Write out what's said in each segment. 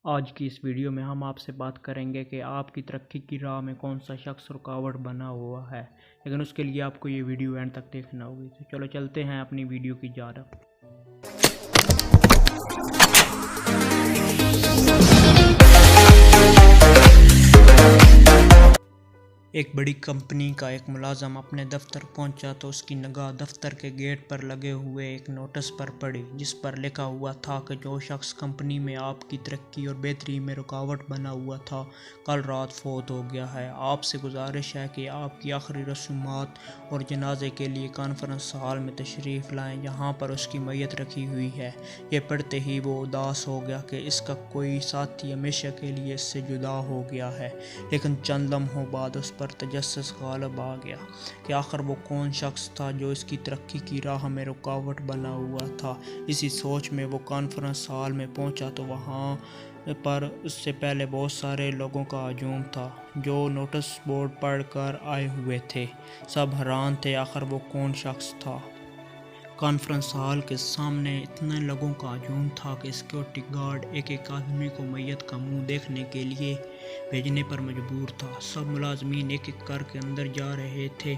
आज की इस वीडियो में हम आपसे बात करेंगे कि आपकी तरक्की की राह में कौन सा शख्स रुकावट बना हुआ है, लेकिन उसके लिए आपको ये वीडियो एंड तक देखना होगी। तो चलो चलते हैं अपनी वीडियो की जानब। एक बड़ी कंपनी का एक मुलाजम अपने दफ्तर पहुंचा तो उसकी निगाह दफ्तर के गेट पर लगे हुए एक नोटिस पर पड़ी, जिस पर लिखा हुआ था कि जो शख्स कंपनी में आपकी तरक्की और बेहतरी में रुकावट बना हुआ था, कल रात फौत हो गया है। आपसे गुजारिश है कि आपकी आखिरी रसूमात और जनाजे के लिए कॉन्फ्रेंस हॉल में तशरीफ़ लाएं, यहाँ पर उसकी मैयत रखी हुई है। ये पढ़ते ही वो उदास हो गया कि इसका कोई साथी हमेशा के लिए इससे जुदा हो गया है, लेकिन चंद लम्हों बाद उस पर तजस्सुस गालिब आ गया कि आखिर वो कौन शख्स था जो इसकी तरक्की की राह में रुकावट बना हुआ था। इसी सोच में वो कॉन्फ्रेंस हॉल में पहुंचा तो वहाँ पर उससे पहले बहुत सारे लोगों का हजूम था जो नोटिस बोर्ड पढ़कर आए हुए थे। सब हैरान थे आखिर वो कौन शख्स था। कॉन्फ्रेंस हॉल के सामने इतने लोगों का हजूम था कि सिक्योरिटी गार्ड एक एक आदमी को मैयत का मुंह देखने के लिए भेजने पर मजबूर था। सब मुलाजमीन एक एक करके अंदर जा रहे थे।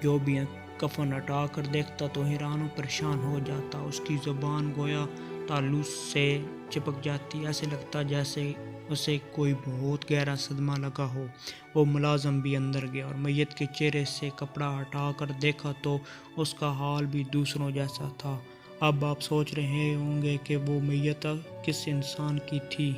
जो भी कफन हटा कर देखता तो हैरान और परेशान हो जाता। उसकी ज़ुबान गोया तालू से चिपक जाती, ऐसे लगता जैसे उसे कोई बहुत गहरा सदमा लगा हो। वो मुलाजम भी अंदर गया और मैयत के चेहरे से कपड़ा हटा कर देखा तो उसका हाल भी दूसरों जैसा था। अब आप सोच रहे होंगे कि वो मैयत किस इंसान की थी।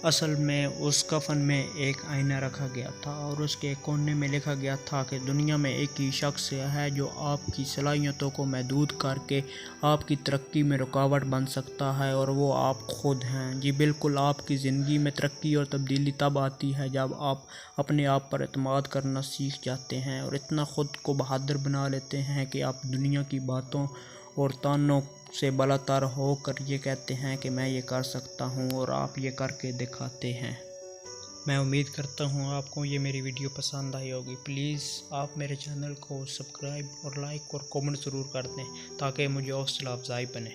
असल में उस कफन में एक आईना रखा गया था और उसके कोने में लिखा गया था कि दुनिया में एक ही शख्स है जो आपकी सलाहियतों को महदूद करके आपकी तरक्की में रुकावट बन सकता है, और वो आप खुद हैं। जी बिल्कुल, आपकी ज़िंदगी में तरक्की और तब्दीली तब आती है जब आप अपने आप पर एतमाद करना सीख जाते हैं और इतना खुद को बहादुर बना लेते हैं कि आप दुनिया की बातों और तानों से बलातर होकर ये कहते हैं कि मैं ये कर सकता हूँ, और आप ये करके दिखाते हैं। मैं उम्मीद करता हूँ आपको ये मेरी वीडियो पसंद आई होगी। प्लीज़ आप मेरे चैनल को सब्सक्राइब और लाइक और कमेंट ज़रूर कर दें ताकि मुझे हौसला अफजाई बने।